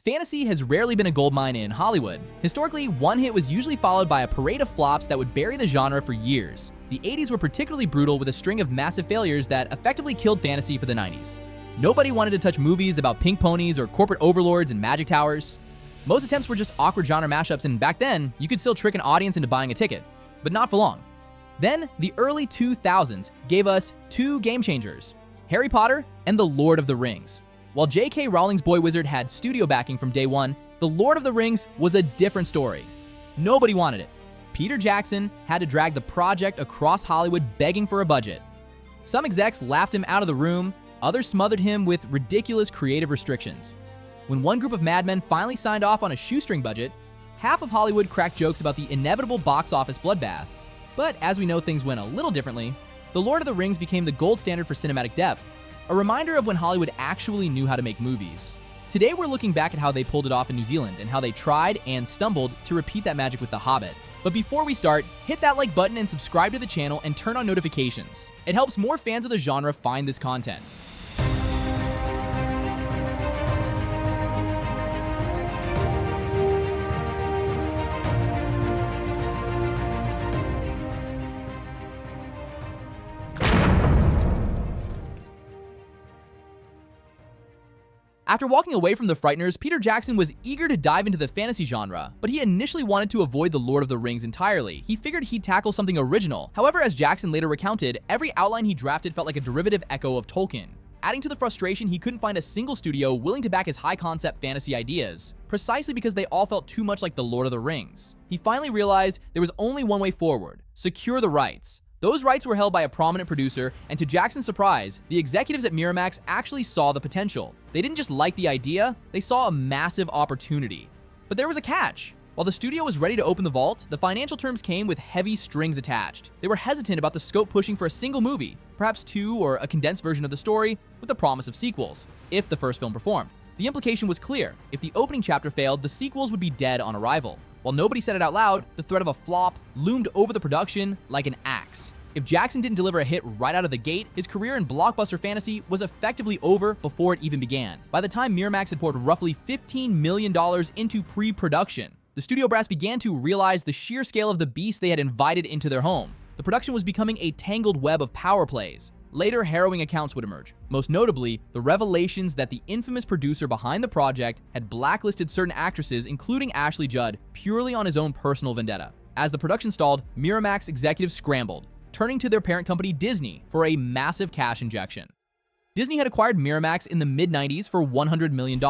Fantasy has rarely been a goldmine in Hollywood. Historically, one hit was usually followed by a parade of flops that would bury the genre for years. The 80s were particularly brutal with a string of massive failures that effectively killed fantasy for the 90s. Nobody wanted to touch movies about pink ponies or corporate overlords and magic towers. Most attempts were just awkward genre mashups, and back then, you could still trick an audience into buying a ticket. But not for long. Then, the early 2000s gave us two game changers, Harry Potter and The Lord of the Rings. While J.K. Rowling's Boy Wizard had studio backing from day one, The Lord of the Rings was a different story. Nobody wanted it. Peter Jackson had to drag the project across Hollywood begging for a budget. Some execs laughed him out of the room, others smothered him with ridiculous creative restrictions. When one group of madmen finally signed off on a shoestring budget, half of Hollywood cracked jokes about the inevitable box office bloodbath. But as we know, things went a little differently. The Lord of the Rings became the gold standard for cinematic depth, a reminder of when Hollywood actually knew how to make movies. Today we're looking back at how they pulled it off in New Zealand and how they tried and stumbled to repeat that magic with The Hobbit. But before we start, hit that like button and subscribe to the channel and turn on notifications. It helps more fans of the genre find this content. After walking away from The Frighteners, Peter Jackson was eager to dive into the fantasy genre, but he initially wanted to avoid The Lord of the Rings entirely. He figured he'd tackle something original. However, as Jackson later recounted, every outline he drafted felt like a derivative echo of Tolkien. Adding to the frustration, he couldn't find a single studio willing to back his high-concept fantasy ideas, precisely because they all felt too much like The Lord of the Rings. He finally realized there was only one way forward: secure the rights. Those rights were held by a prominent producer, and to Jackson's surprise, the executives at Miramax actually saw the potential. They didn't just like the idea, they saw a massive opportunity. But there was a catch. While the studio was ready to open the vault, the financial terms came with heavy strings attached. They were hesitant about the scope pushing for a single movie, perhaps two or a condensed version of the story, with the promise of sequels, if the first film performed. The implication was clear: if the opening chapter failed, the sequels would be dead on arrival. While nobody said it out loud, the threat of a flop loomed over the production like an axe. If Jackson didn't deliver a hit right out of the gate, his career in blockbuster fantasy was effectively over before it even began. By the time Miramax had poured roughly $15 million into pre-production, the studio brass began to realize the sheer scale of the beast they had invited into their home. The production was becoming a tangled web of power plays. Later, harrowing accounts would emerge. Most notably, the revelations that the infamous producer behind the project had blacklisted certain actresses, including Ashley Judd, purely on his own personal vendetta. As the production stalled, Miramax executives scrambled, turning to their parent company Disney for a massive cash injection. Disney had acquired Miramax in the mid-90s for $100 million,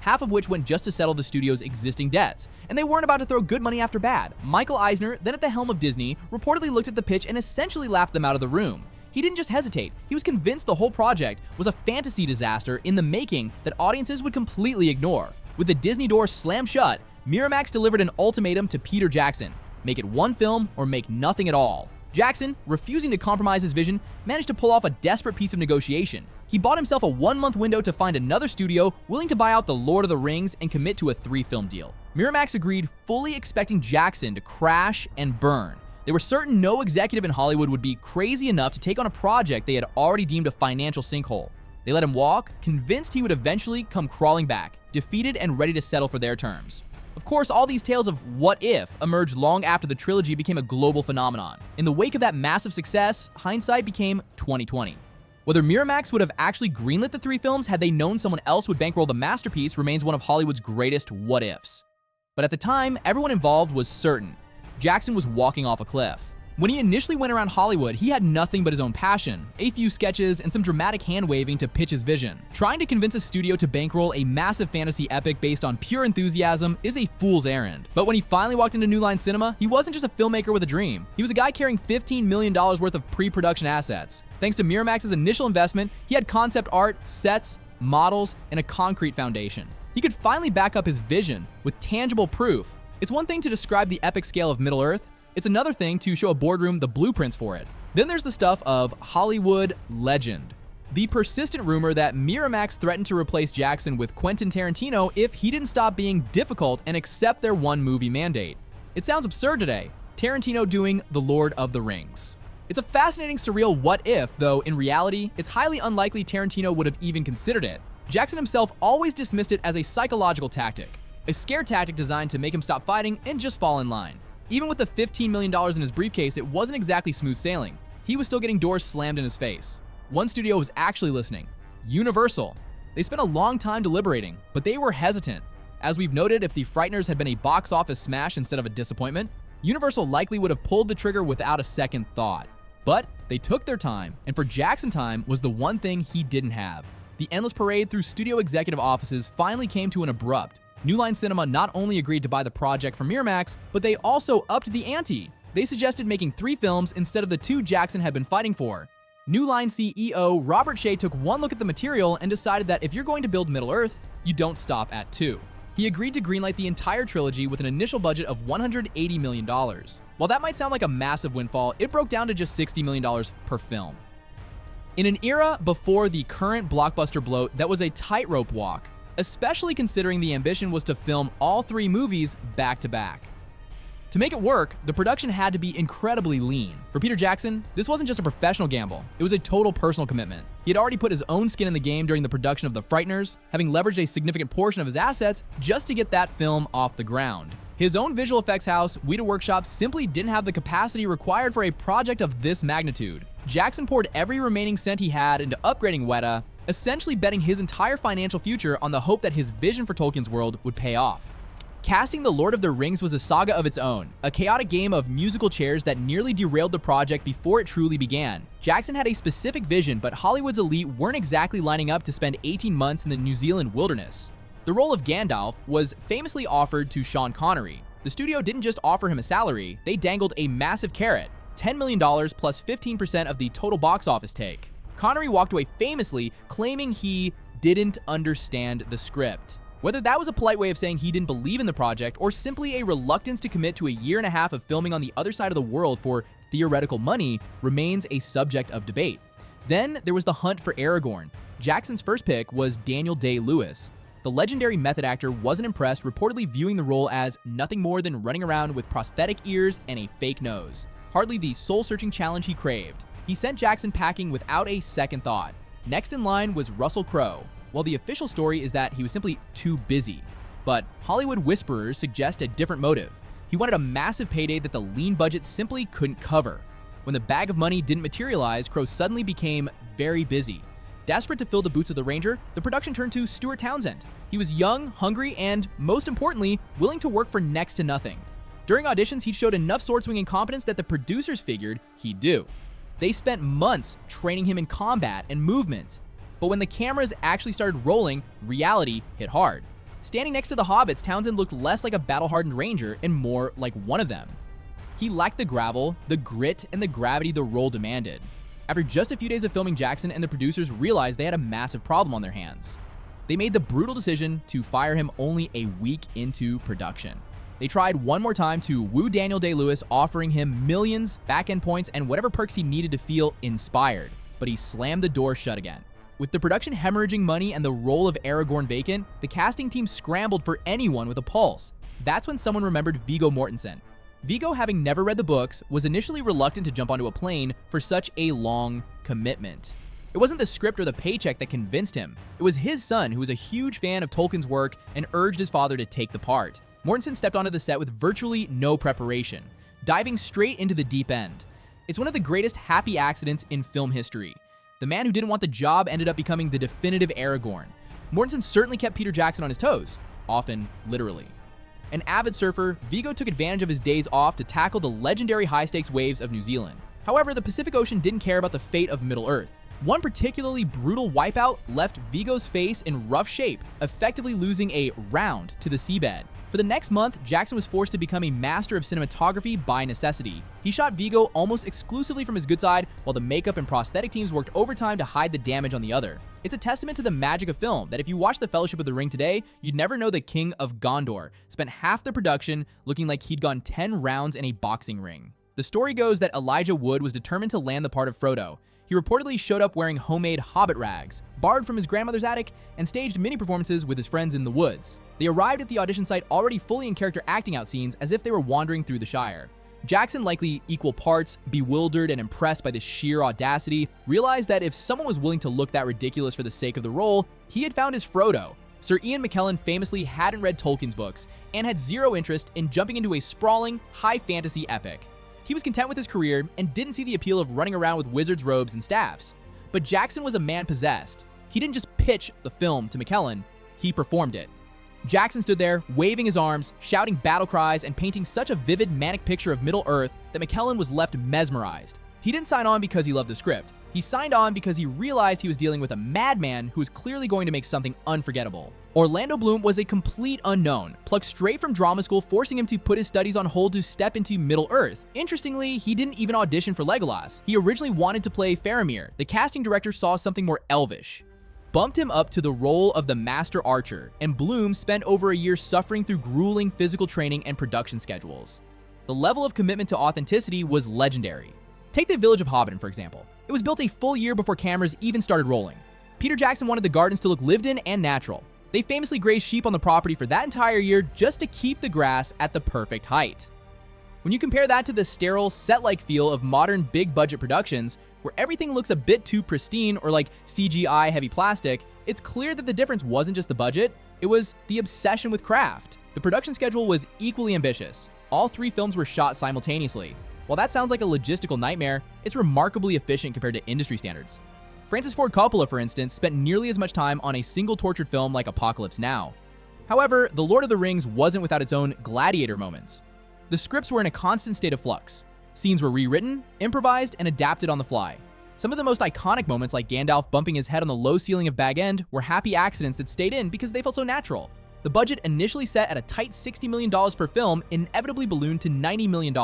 half of which went just to settle the studio's existing debts, and they weren't about to throw good money after bad. Michael Eisner, then at the helm of Disney, reportedly looked at the pitch and essentially laughed them out of the room. He didn't just hesitate, he was convinced the whole project was a fantasy disaster in the making that audiences would completely ignore. With the Disney door slammed shut, Miramax delivered an ultimatum to Peter Jackson: make it one film or make nothing at all. Jackson, refusing to compromise his vision, managed to pull off a desperate piece of negotiation. He bought himself a one-month window to find another studio willing to buy out The Lord of the Rings and commit to a 3-film deal. Miramax agreed, fully expecting Jackson to crash and burn. They were certain no executive in Hollywood would be crazy enough to take on a project they had already deemed a financial sinkhole. They let him walk, convinced he would eventually come crawling back, defeated and ready to settle for their terms. Of course, all these tales of what if emerged long after the trilogy became a global phenomenon. In the wake of that massive success, hindsight became 2020. Whether Miramax would have actually greenlit the 3 films had they known someone else would bankroll the masterpiece remains one of Hollywood's greatest what-ifs. But at the time, everyone involved was certain: Jackson was walking off a cliff. When he initially went around Hollywood, he had nothing but his own passion, a few sketches, and some dramatic hand-waving to pitch his vision. Trying to convince a studio to bankroll a massive fantasy epic based on pure enthusiasm is a fool's errand. But when he finally walked into New Line Cinema, he wasn't just a filmmaker with a dream. He was a guy carrying $15 million worth of pre-production assets. Thanks to Miramax's initial investment, he had concept art, sets, models, and a concrete foundation. He could finally back up his vision with tangible proof. It's one thing to describe the epic scale of Middle-earth, it's another thing to show a boardroom the blueprints for it. Then there's the stuff of Hollywood legend. The persistent rumor that Miramax threatened to replace Jackson with Quentin Tarantino if he didn't stop being difficult and accept their one-movie mandate. It sounds absurd today, Tarantino doing The Lord of the Rings. It's a fascinating, surreal what if, though in reality, it's highly unlikely Tarantino would have even considered it. Jackson himself always dismissed it as a psychological tactic, a scare tactic designed to make him stop fighting and just fall in line. Even with the $15 million in his briefcase, it wasn't exactly smooth sailing. He was still getting doors slammed in his face. One studio was actually listening: Universal. They spent a long time deliberating, but they were hesitant. As we've noted, if The Frighteners had been a box office smash instead of a disappointment, Universal likely would have pulled the trigger without a second thought. But they took their time, and for Jackson, time was the one thing he didn't have. The endless parade through studio executive offices finally came to an abrupt. New Line Cinema not only agreed to buy the project from Miramax, but they also upped the ante. They suggested making 3 films instead of the 2 Jackson had been fighting for. New Line CEO Robert Shea took one look at the material and decided that if you're going to build Middle-earth, you don't stop at 2. He agreed to greenlight the entire trilogy with an initial budget of $180 million. While that might sound like a massive windfall, it broke down to just $60 million per film. In an era before the current blockbuster bloat that was a tightrope walk, especially considering the ambition was to film all 3 movies back to back. To make it work, the production had to be incredibly lean. For Peter Jackson, this wasn't just a professional gamble, it was a total personal commitment. He had already put his own skin in the game during the production of The Frighteners, having leveraged a significant portion of his assets just to get that film off the ground. His own visual effects house, Weta Workshop, simply didn't have the capacity required for a project of this magnitude. Jackson poured every remaining cent he had into upgrading Weta, essentially betting his entire financial future on the hope that his vision for Tolkien's world would pay off. Casting The Lord of the Rings was a saga of its own, a chaotic game of musical chairs that nearly derailed the project before it truly began. Jackson had a specific vision, but Hollywood's elite weren't exactly lining up to spend 18 months in the New Zealand wilderness. The role of Gandalf was famously offered to Sean Connery. The studio didn't just offer him a salary, they dangled a massive carrot, $10 million plus 15% of the total box office take. Connery walked away famously claiming he didn't understand the script. Whether that was a polite way of saying he didn't believe in the project or simply a reluctance to commit to a year and a half of filming on the other side of the world for theoretical money remains a subject of debate. Then there was the hunt for Aragorn. Jackson's first pick was Daniel Day-Lewis. The legendary method actor wasn't impressed, reportedly viewing the role as nothing more than running around with prosthetic ears and a fake nose. Hardly the soul-searching challenge he craved. He sent Jackson packing without a second thought. Next in line was Russell Crowe. While the official story is that he was simply too busy, but Hollywood whisperers suggest a different motive. He wanted a massive payday that the lean budget simply couldn't cover. When the bag of money didn't materialize, Crowe suddenly became very busy. Desperate to fill the boots of the Ranger, the production turned to Stuart Townsend. He was young, hungry, and, most importantly, willing to work for next to nothing. During auditions, he showed enough sword-swinging competence that the producers figured he'd do. They spent months training him in combat and movement. But when the cameras actually started rolling, reality hit hard. Standing next to the hobbits, Townsend looked less like a battle-hardened ranger and more like one of them. He lacked the gravel, the grit, and the gravity the role demanded. After just a few days of filming, Jackson and the producers realized they had a massive problem on their hands. They made the brutal decision to fire him only a week into production. They tried one more time to woo Daniel Day-Lewis, offering him millions, back-end points, and whatever perks he needed to feel inspired, but he slammed the door shut again. With the production hemorrhaging money and the role of Aragorn vacant, the casting team scrambled for anyone with a pulse. That's when someone remembered Viggo Mortensen. Viggo, having never read the books, was initially reluctant to jump onto a plane for such a long commitment. It wasn't the script or the paycheck that convinced him. It was his son, who was a huge fan of Tolkien's work and urged his father to take the part. Mortensen stepped onto the set with virtually no preparation, diving straight into the deep end. It's one of the greatest happy accidents in film history. The man who didn't want the job ended up becoming the definitive Aragorn. Mortensen certainly kept Peter Jackson on his toes, often literally. An avid surfer, Viggo took advantage of his days off to tackle the legendary high-stakes waves of New Zealand. However, the Pacific Ocean didn't care about the fate of Middle-earth. One particularly brutal wipeout left Viggo's face in rough shape, effectively losing a round to the seabed. For the next month, Jackson was forced to become a master of cinematography by necessity. He shot Viggo almost exclusively from his good side, while the makeup and prosthetic teams worked overtime to hide the damage on the other. It's a testament to the magic of film that if you watch The Fellowship of the Ring today, you'd never know the King of Gondor spent half the production looking like he'd gone 10 rounds in a boxing ring. The story goes that Elijah Wood was determined to land the part of Frodo. He reportedly showed up wearing homemade hobbit rags, borrowed from his grandmother's attic, and staged mini performances with his friends in the woods. They arrived at the audition site already fully in character acting out scenes as if they were wandering through the Shire. Jackson, likely equal parts bewildered and impressed by the sheer audacity, realized that if someone was willing to look that ridiculous for the sake of the role, he had found his Frodo. Sir Ian McKellen famously hadn't read Tolkien's books and had zero interest in jumping into a sprawling, high-fantasy epic. He was content with his career and didn't see the appeal of running around with wizards' robes and staffs. But Jackson was a man possessed. He didn't just pitch the film to McKellen, he performed it. Jackson stood there, waving his arms, shouting battle cries, and painting such a vivid, manic picture of Middle-earth that McKellen was left mesmerized. He didn't sign on because he loved the script. He signed on because he realized he was dealing with a madman who was clearly going to make something unforgettable. Orlando Bloom was a complete unknown, plucked straight from drama school, forcing him to put his studies on hold to step into Middle-earth. Interestingly, he didn't even audition for Legolas. He originally wanted to play Faramir. The casting director saw something more elvish, bumped him up to the role of the master archer, and Bloom spent over a year suffering through grueling physical training and production schedules. The level of commitment to authenticity was legendary. Take the village of Hobbiton, for example. It was built a full year before cameras even started rolling. Peter Jackson wanted the gardens to look lived in and natural. They famously grazed sheep on the property for that entire year just to keep the grass at the perfect height. When you compare that to the sterile, set-like feel of modern big-budget productions, where everything looks a bit too pristine or like CGI-heavy plastic, it's clear that the difference wasn't just the budget, it was the obsession with craft. The production schedule was equally ambitious. All 3 films were shot simultaneously. While that sounds like a logistical nightmare, it's remarkably efficient compared to industry standards. Francis Ford Coppola, for instance, spent nearly as much time on a single tortured film like Apocalypse Now. However, The Lord of the Rings wasn't without its own gladiator moments. The scripts were in a constant state of flux. Scenes were rewritten, improvised, and adapted on the fly. Some of the most iconic moments, like Gandalf bumping his head on the low ceiling of Bag End, were happy accidents that stayed in because they felt so natural. The budget, initially set at a tight $60 million per film, inevitably ballooned to $90 million.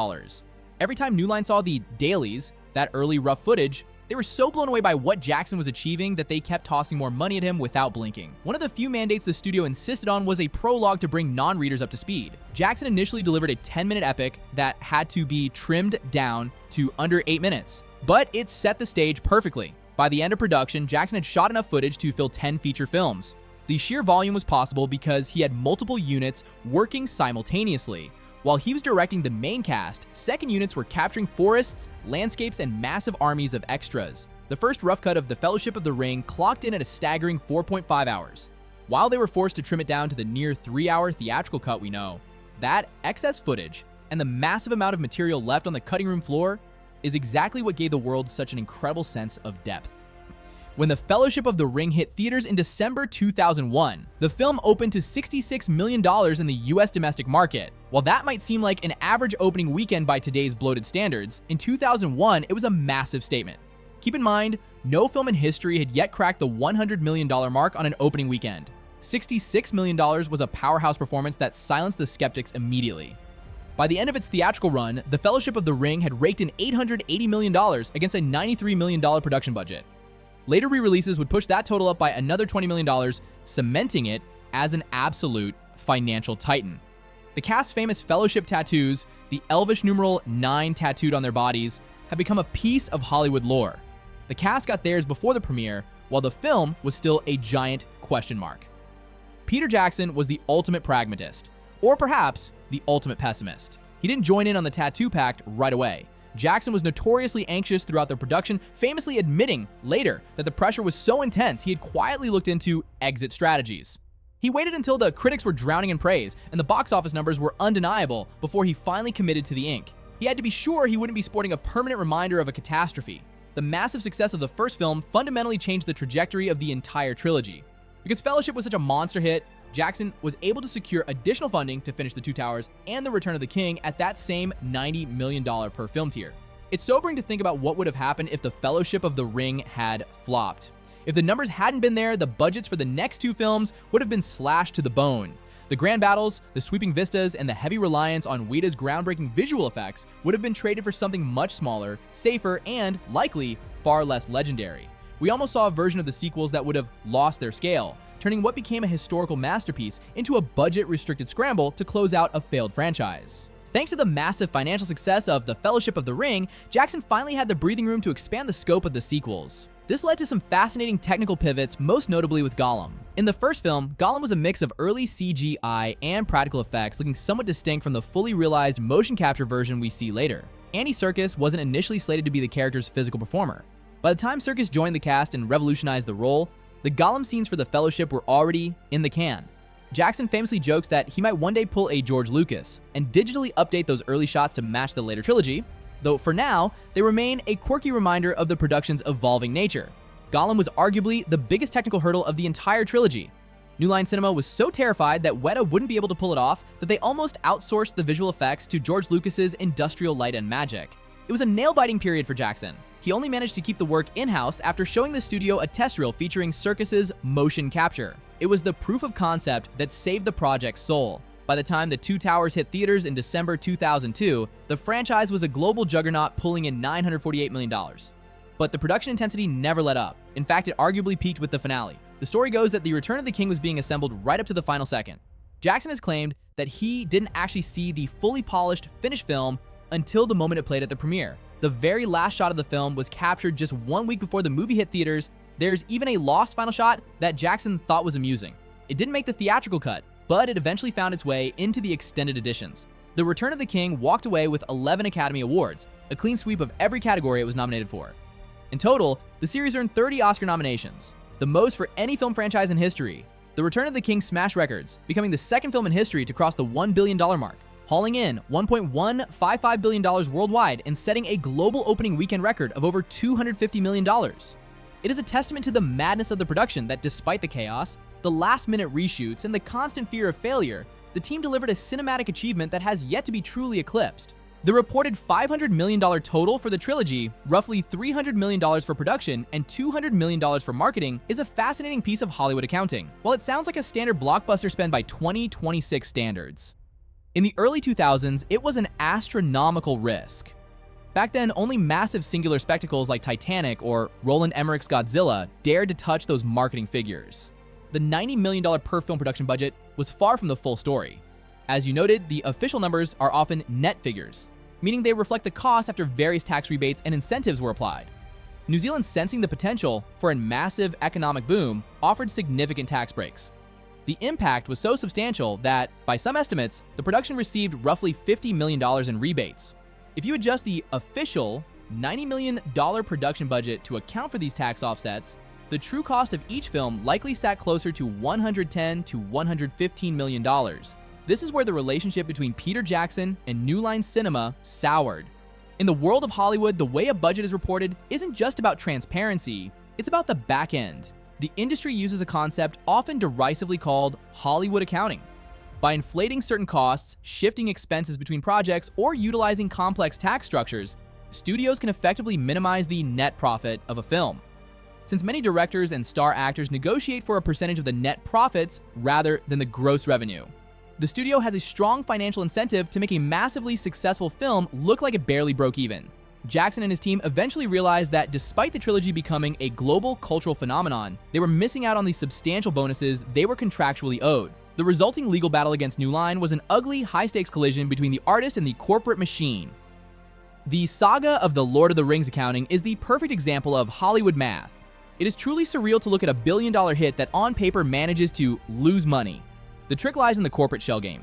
Every time New Line saw the dailies, that early rough footage, they were so blown away by what Jackson was achieving that they kept tossing more money at him without blinking. One of the few mandates the studio insisted on was a prologue to bring non-readers up to speed. Jackson initially delivered a 10-minute epic that had to be trimmed down to under 8 minutes, but it set the stage perfectly. By the end of production, Jackson had shot enough footage to fill 10 feature films. The sheer volume was possible because he had multiple units working simultaneously. While he was directing the main cast, second units were capturing forests, landscapes, and massive armies of extras. The first rough cut of The Fellowship of the Ring clocked in at a staggering 4.5 hours. While they were forced to trim it down to the near 3-hour theatrical cut we know, that excess footage and the massive amount of material left on the cutting room floor is exactly what gave the world such an incredible sense of depth. When The Fellowship of the Ring hit theaters in December 2001, the film opened to $66 million in the US domestic market. While that might seem like an average opening weekend by today's bloated standards, in 2001 it was a massive statement. Keep in mind, no film in history had yet cracked the $100 million mark on an opening weekend. $66 million was a powerhouse performance that silenced the skeptics immediately. By the end of its theatrical run, The Fellowship of the Ring had raked in $880 million against a $93 million production budget. Later re-releases would push that total up by another $20 million, cementing it as an absolute financial titan. The cast's famous Fellowship tattoos, the elvish numeral 9 tattooed on their bodies, have become a piece of Hollywood lore. The cast got theirs before the premiere, while the film was still a giant question mark. Peter Jackson was the ultimate pragmatist, or perhaps the ultimate pessimist. He didn't join in on the tattoo pact right away. Jackson was notoriously anxious throughout the production, famously admitting later that the pressure was so intense he had quietly looked into exit strategies. He waited until the critics were drowning in praise and the box office numbers were undeniable before he finally committed to the ink. He had to be sure he wouldn't be sporting a permanent reminder of a catastrophe. The massive success of the first film fundamentally changed the trajectory of the entire trilogy. Because Fellowship was such a monster hit, Jackson was able to secure additional funding to finish The Two Towers and The Return of the King at that same $90 million per film tier. It's sobering to think about what would have happened if The Fellowship of the Ring had flopped. If the numbers hadn't been there, the budgets for the next 2 films would have been slashed to the bone. The grand battles, the sweeping vistas, and the heavy reliance on Whedon's groundbreaking visual effects would have been traded for something much smaller, safer, and, likely, far less legendary. We almost saw a version of the sequels that would have lost their scale, turning what became a historical masterpiece into a budget-restricted scramble to close out a failed franchise. Thanks to the massive financial success of The Fellowship of the Ring, Jackson finally had the breathing room to expand the scope of the sequels. This led to some fascinating technical pivots, most notably with Gollum. In the first film, Gollum was a mix of early CGI and practical effects, looking somewhat distinct from the fully realized motion capture version we see later. Andy Serkis wasn't initially slated to be the character's physical performer. By the time Serkis joined the cast and revolutionized the role, the Gollum scenes for the Fellowship were already in the can. Jackson famously jokes that he might one day pull a George Lucas and digitally update those early shots to match the later trilogy, though for now, they remain a quirky reminder of the production's evolving nature. Gollum was arguably the biggest technical hurdle of the entire trilogy. New Line Cinema was so terrified that Weta wouldn't be able to pull it off that they almost outsourced the visual effects to George Lucas's Industrial Light and Magic. It was a nail-biting period for Jackson. He only managed to keep the work in-house after showing the studio a test reel featuring Serkis's motion capture. It was the proof of concept that saved the project's soul. By the time The Two Towers hit theaters in December 2002, the franchise was a global juggernaut pulling in $948 million. But the production intensity never let up. In fact, it arguably peaked with the finale. The story goes that The Return of the King was being assembled right up to the final second. Jackson has claimed that he didn't actually see the fully polished, finished film until the moment it played at the premiere. The very last shot of the film was captured just 1 week before the movie hit theaters. There's even a lost final shot that Jackson thought was amusing. It didn't make the theatrical cut, but it eventually found its way into the extended editions. The Return of the King walked away with 11 Academy Awards, a clean sweep of every category it was nominated for. In total, the series earned 30 Oscar nominations, the most for any film franchise in history. The Return of the King smashed records, becoming the second film in history to cross the $1 billion mark, hauling in $1.155 billion worldwide and setting a global opening weekend record of over $250 million. It is a testament to the madness of the production that despite the chaos, the last-minute reshoots, and the constant fear of failure, the team delivered a cinematic achievement that has yet to be truly eclipsed. The reported $500 million total for the trilogy, roughly $300 million for production, and $200 million for marketing, is a fascinating piece of Hollywood accounting. While it sounds like a standard blockbuster spend by 2026 standards. In the early 2000s, it was an astronomical risk. Back then, only massive singular spectacles like Titanic or Roland Emmerich's Godzilla dared to touch those marketing figures. The $90 million per film production budget was far from the full story. As you noted, the official numbers are often net figures, meaning they reflect the cost after various tax rebates and incentives were applied. New Zealand, sensing the potential for a massive economic boom, offered significant tax breaks. The impact was so substantial that, by some estimates, the production received roughly $50 million in rebates. If you adjust the official $90 million production budget to account for these tax offsets, the true cost of each film likely sat closer to $110 to $115 million. This is where the relationship between Peter Jackson and New Line Cinema soured. In the world of Hollywood, the way a budget is reported isn't just about transparency, it's about the back end. The industry uses a concept often derisively called Hollywood accounting. By inflating certain costs, shifting expenses between projects, or utilizing complex tax structures, studios can effectively minimize the net profit of a film. Since many directors and star actors negotiate for a percentage of the net profits rather than the gross revenue, the studio has a strong financial incentive to make a massively successful film look like it barely broke even. Jackson and his team eventually realized that despite the trilogy becoming a global cultural phenomenon, they were missing out on the substantial bonuses they were contractually owed. The resulting legal battle against New Line was an ugly, high-stakes collision between the artist and the corporate machine. The saga of the Lord of the Rings accounting is the perfect example of Hollywood math. It is truly surreal to look at a billion-dollar hit that on paper manages to lose money. The trick lies in the corporate shell game.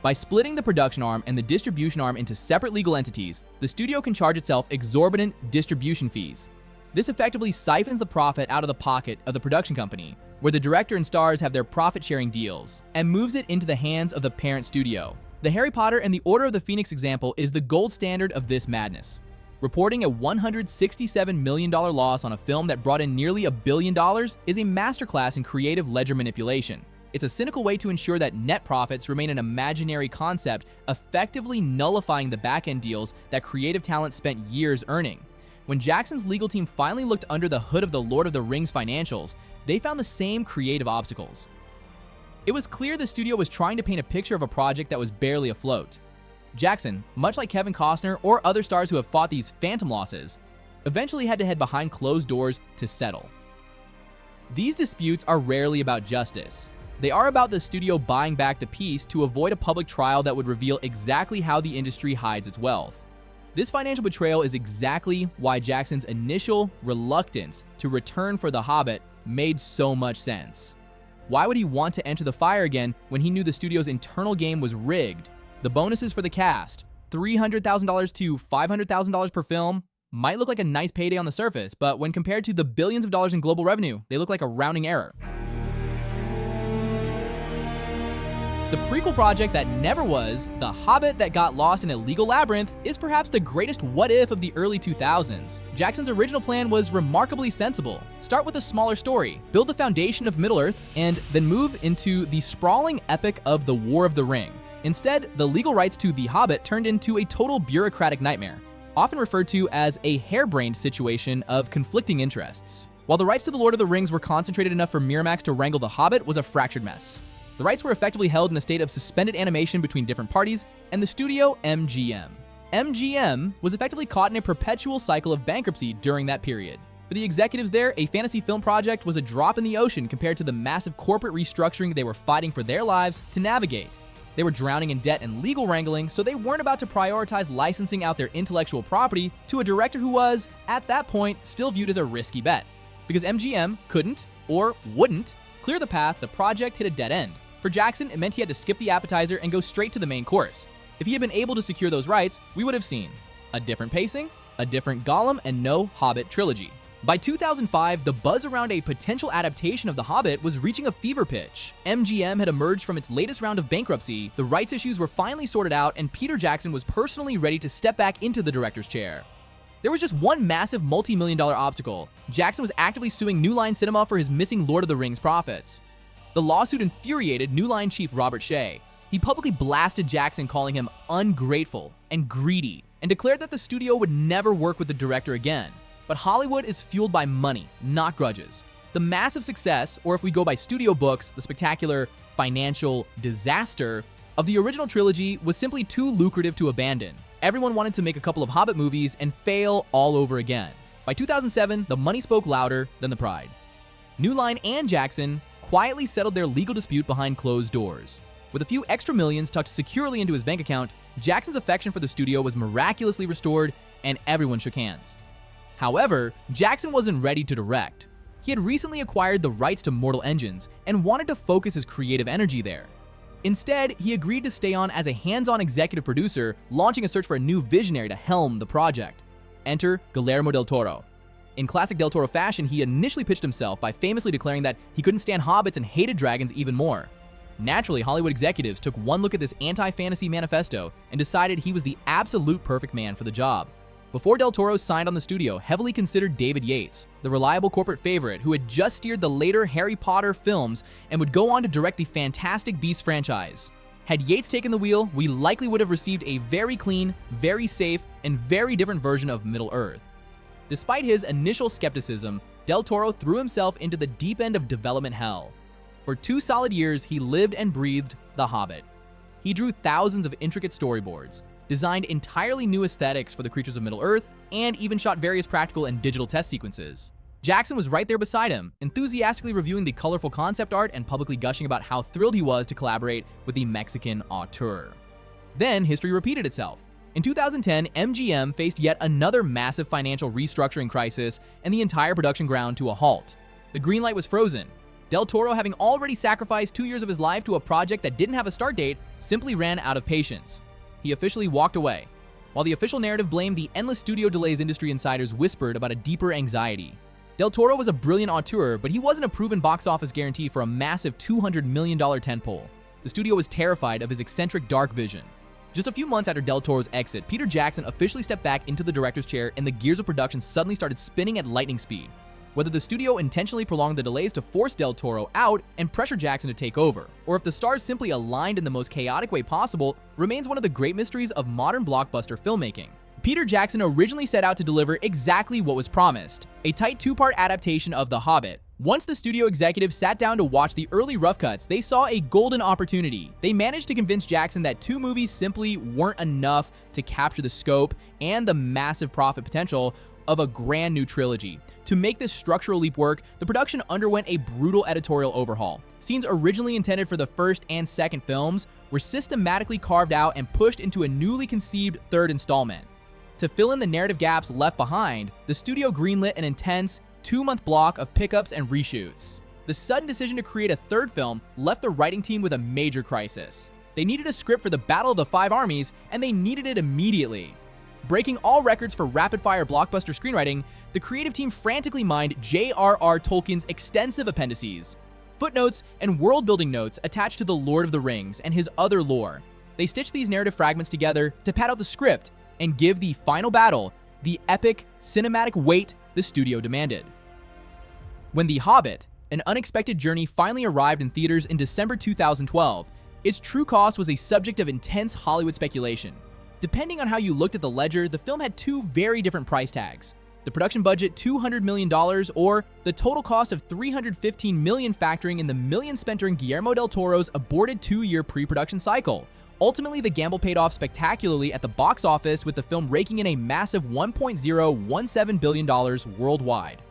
By splitting the production arm and the distribution arm into separate legal entities, the studio can charge itself exorbitant distribution fees. This effectively siphons the profit out of the pocket of the production company, where the director and stars have their profit-sharing deals, and moves it into the hands of the parent studio. The Harry Potter and the Order of the Phoenix example is the gold standard of this madness. Reporting a $167 million loss on a film that brought in nearly $1 billion is a masterclass in creative ledger manipulation. It's a cynical way to ensure that net profits remain an imaginary concept, effectively nullifying the back-end deals that creative talent spent years earning. When Jackson's legal team finally looked under the hood of the Lord of the Rings financials, they found the same creative obstacles. It was clear the studio was trying to paint a picture of a project that was barely afloat. Jackson, much like Kevin Costner or other stars who have fought these phantom losses, eventually had to head behind closed doors to settle. These disputes are rarely about justice. They are about the studio buying back the peace to avoid a public trial that would reveal exactly how the industry hides its wealth. This financial betrayal is exactly why Jackson's initial reluctance to return for The Hobbit made so much sense. Why would he want to enter the fire again when he knew the studio's internal game was rigged? The bonuses for the cast, $300,000 to $500,000 per film, might look like a nice payday on the surface, but when compared to the billions of dollars in global revenue, they look like a rounding error. The prequel project that never was, The Hobbit that got lost in a legal labyrinth, is perhaps the greatest what-if of the early 2000s. Jackson's original plan was remarkably sensible. Start with a smaller story, build the foundation of Middle-earth, and then move into the sprawling epic of The War of the Ring. Instead, the legal rights to The Hobbit turned into a total bureaucratic nightmare, often referred to as a harebrained situation of conflicting interests. While the rights to The Lord of the Rings were concentrated enough for Miramax to wrangle The Hobbit was a fractured mess. The rights were effectively held in a state of suspended animation between different parties and the studio MGM. MGM was effectively caught in a perpetual cycle of bankruptcy during that period. For the executives there, a fantasy film project was a drop in the ocean compared to the massive corporate restructuring they were fighting for their lives to navigate. They were drowning in debt and legal wrangling, so they weren't about to prioritize licensing out their intellectual property to a director who was, at that point, still viewed as a risky bet. Because MGM couldn't, or wouldn't, clear the path, the project hit a dead end. For Jackson, it meant he had to skip the appetizer and go straight to the main course. If he had been able to secure those rights, we would have seen a different pacing, a different Gollum, and no Hobbit trilogy. By 2005, the buzz around a potential adaptation of The Hobbit was reaching a fever pitch. MGM had emerged from its latest round of bankruptcy, the rights issues were finally sorted out, and Peter Jackson was personally ready to step back into the director's chair. There was just one massive multi-million-dollar obstacle. Jackson was actively suing New Line Cinema for his missing Lord of the Rings profits. The lawsuit infuriated New Line chief Robert Shea. He publicly blasted Jackson, calling him ungrateful and greedy, and declared that the studio would never work with the director again. But Hollywood is fueled by money, not grudges. The massive success, or if we go by studio books, the spectacular financial disaster of the original trilogy was simply too lucrative to abandon. Everyone wanted to make a couple of Hobbit movies and fail all over again. By 2007, the money spoke louder than the pride. New Line and Jackson quietly settled their legal dispute behind closed doors. With a few extra millions tucked securely into his bank account, Jackson's affection for the studio was miraculously restored, and everyone shook hands. However, Jackson wasn't ready to direct. He had recently acquired the rights to Mortal Engines and wanted to focus his creative energy there. Instead, he agreed to stay on as a hands-on executive producer, launching a search for a new visionary to helm the project. Enter Guillermo del Toro. In classic Del Toro fashion, he initially pitched himself by famously declaring that he couldn't stand hobbits and hated dragons even more. Naturally, Hollywood executives took one look at this anti-fantasy manifesto and decided he was the absolute perfect man for the job. Before Del Toro signed on the studio, heavily considered David Yates, the reliable corporate favorite who had just steered the later Harry Potter films and would go on to direct the Fantastic Beasts franchise. Had Yates taken the wheel, we likely would have received a very clean, very safe, and very different version of Middle-earth. Despite his initial skepticism, Del Toro threw himself into the deep end of development hell. For 2 solid years, he lived and breathed The Hobbit. He drew thousands of intricate storyboards, designed entirely new aesthetics for the creatures of Middle-earth, and even shot various practical and digital test sequences. Jackson was right there beside him, enthusiastically reviewing the colorful concept art and publicly gushing about how thrilled he was to collaborate with the Mexican auteur. Then history repeated itself. In 2010, MGM faced yet another massive financial restructuring crisis and the entire production ground to a halt. The green light was frozen. Del Toro, having already sacrificed 2 years of his life to a project that didn't have a start date, simply ran out of patience. He officially walked away. While the official narrative blamed the endless studio delays, industry insiders whispered about a deeper anxiety. Del Toro was a brilliant auteur, but he wasn't a proven box office guarantee for a massive $200 million tentpole. The studio was terrified of his eccentric dark vision. Just a few months after Del Toro's exit, Peter Jackson officially stepped back into the director's chair and the gears of production suddenly started spinning at lightning speed. Whether the studio intentionally prolonged the delays to force Del Toro out and pressure Jackson to take over, or if the stars simply aligned in the most chaotic way possible, remains one of the great mysteries of modern blockbuster filmmaking. Peter Jackson originally set out to deliver exactly what was promised, a tight 2-part adaptation of The Hobbit. Once the studio executives sat down to watch the early rough cuts, they saw a golden opportunity. They managed to convince Jackson that 2 movies simply weren't enough to capture the scope and the massive profit potential of a grand new trilogy. To make this structural leap work, the production underwent a brutal editorial overhaul. Scenes originally intended for the first and second films were systematically carved out and pushed into a newly conceived third installment. To fill in the narrative gaps left behind, the studio greenlit an intense 2-month block of pickups and reshoots. The sudden decision to create a third film left the writing team with a major crisis. They needed a script for the Battle of the Five Armies, and they needed it immediately. Breaking all records for rapid-fire blockbuster screenwriting, the creative team frantically mined J.R.R. Tolkien's extensive appendices, footnotes, and world-building notes attached to The Lord of the Rings and his other lore. They stitched these narrative fragments together to pad out the script and give the final battle the epic cinematic weight the studio demanded. When The Hobbit, An Unexpected Journey finally arrived in theaters in December 2012, its true cost was a subject of intense Hollywood speculation. Depending on how you looked at the ledger, the film had two very different price tags. The production budget $200 million, or the total cost of $315 million, factoring in the millions spent during Guillermo del Toro's aborted 2-year pre-production cycle. Ultimately, the gamble paid off spectacularly at the box office, with the film raking in a massive $1.017 billion worldwide.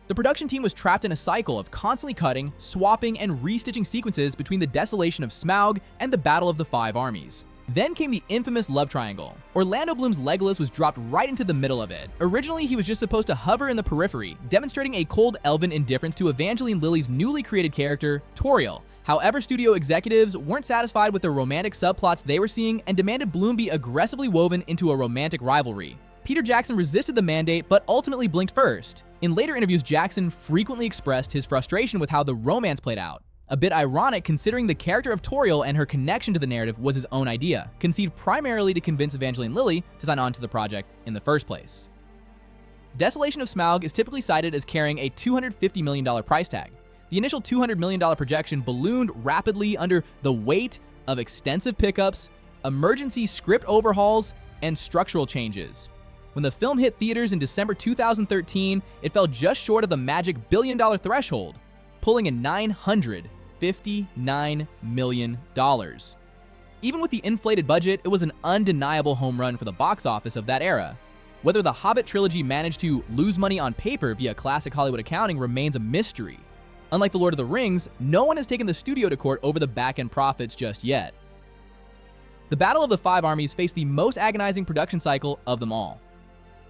The production team was trapped in a cycle of constantly cutting, swapping, and restitching sequences between the desolation of Smaug and the Battle of the Five Armies. Then came the infamous love triangle. Orlando Bloom's Legolas was dropped right into the middle of it. Originally, he was just supposed to hover in the periphery, demonstrating a cold elven indifference to Evangeline Lilly's newly created character, Tauriel. However, studio executives weren't satisfied with the romantic subplots they were seeing and demanded Bloom be aggressively woven into a romantic rivalry. Peter Jackson resisted the mandate, but ultimately blinked first. In later interviews, Jackson frequently expressed his frustration with how the romance played out. A bit ironic considering the character of Tauriel and her connection to the narrative was his own idea, conceived primarily to convince Evangeline Lilly to sign on to the project in the first place. Desolation of Smaug is typically cited as carrying a $250 million price tag. The initial $200 million projection ballooned rapidly under the weight of extensive pickups, emergency script overhauls, and structural changes. When the film hit theaters in December 2013, it fell just short of the magic billion-dollar threshold, pulling in $959 million. Even with the inflated budget, it was an undeniable home run for the box office of that era. Whether the Hobbit trilogy managed to lose money on paper via classic Hollywood accounting remains a mystery. Unlike The Lord of the Rings, no one has taken the studio to court over the back-end profits just yet. The Battle of the Five Armies faced the most agonizing production cycle of them all.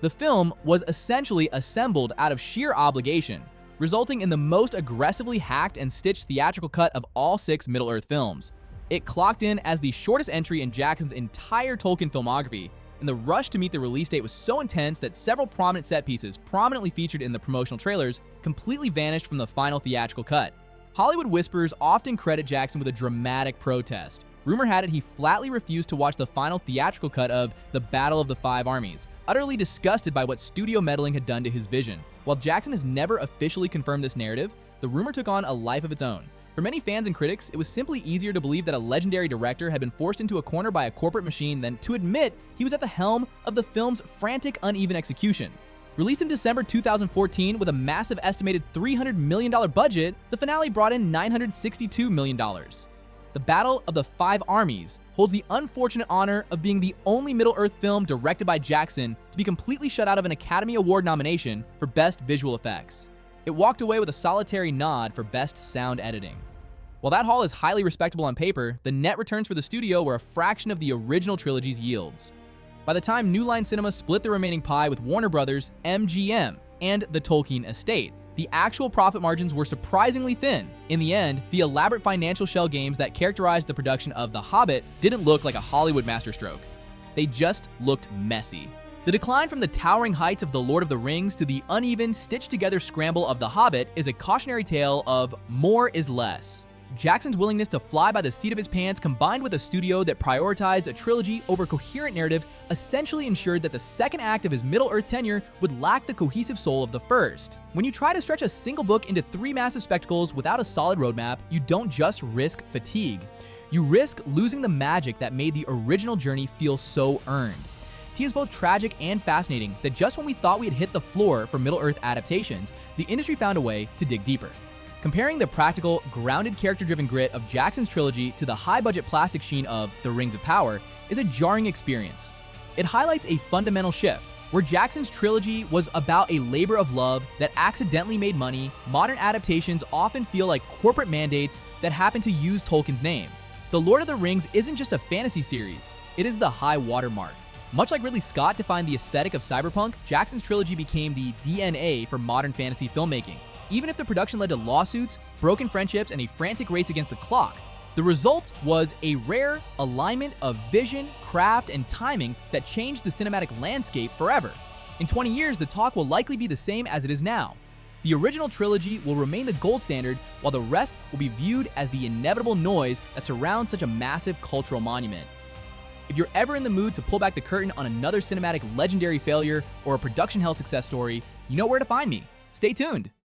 The film was essentially assembled out of sheer obligation, resulting in the most aggressively hacked and stitched theatrical cut of all 6 Middle-earth films. It clocked in as the shortest entry in Jackson's entire Tolkien filmography, and the rush to meet the release date was so intense that several prominent set pieces prominently featured in the promotional trailers completely vanished from the final theatrical cut. Hollywood whispers often credit Jackson with a dramatic protest. Rumor had it he flatly refused to watch the final theatrical cut of The Battle of the Five Armies, utterly disgusted by what studio meddling had done to his vision. While Jackson has never officially confirmed this narrative, the rumor took on a life of its own. For many fans and critics, it was simply easier to believe that a legendary director had been forced into a corner by a corporate machine than to admit he was at the helm of the film's frantic, uneven execution. Released in December 2014 with a massive estimated $300 million budget, the finale brought in $962 million. The Battle of the Five Armies holds the unfortunate honor of being the only Middle-earth film directed by Jackson to be completely shut out of an Academy Award nomination for Best Visual Effects. It walked away with a solitary nod for Best Sound Editing. While that haul is highly respectable on paper, the net returns for the studio were a fraction of the original trilogy's yields. By the time New Line Cinema split the remaining pie with Warner Brothers, MGM, and the Tolkien estate, the actual profit margins were surprisingly thin. In the end, the elaborate financial shell games that characterized the production of The Hobbit didn't look like a Hollywood masterstroke. They just looked messy. The decline from the towering heights of The Lord of the Rings to the uneven, stitched-together scramble of The Hobbit is a cautionary tale of more is less. Jackson's willingness to fly by the seat of his pants, combined with a studio that prioritized a trilogy over coherent narrative, essentially ensured that the second act of his Middle-earth tenure would lack the cohesive soul of the first. When you try to stretch a single book into 3 massive spectacles without a solid roadmap, you don't just risk fatigue. You risk losing the magic that made the original journey feel so earned. Tea is both tragic and fascinating that just when we thought we had hit the floor for Middle-earth adaptations, the industry found a way to dig deeper. Comparing the practical, grounded, character-driven grit of Jackson's trilogy to the high-budget plastic sheen of The Rings of Power is a jarring experience. It highlights a fundamental shift. Where Jackson's trilogy was about a labor of love that accidentally made money, modern adaptations often feel like corporate mandates that happen to use Tolkien's name. The Lord of the Rings isn't just a fantasy series, it is the high watermark. Much like Ridley Scott defined the aesthetic of cyberpunk, Jackson's trilogy became the DNA for modern fantasy filmmaking. Even if the production led to lawsuits, broken friendships, and a frantic race against the clock, the result was a rare alignment of vision, craft, and timing that changed the cinematic landscape forever. In 20 years, the talk will likely be the same as it is now. The original trilogy will remain the gold standard, while the rest will be viewed as the inevitable noise that surrounds such a massive cultural monument. If you're ever in the mood to pull back the curtain on another cinematic legendary failure or a production hell success story, you know where to find me. Stay tuned.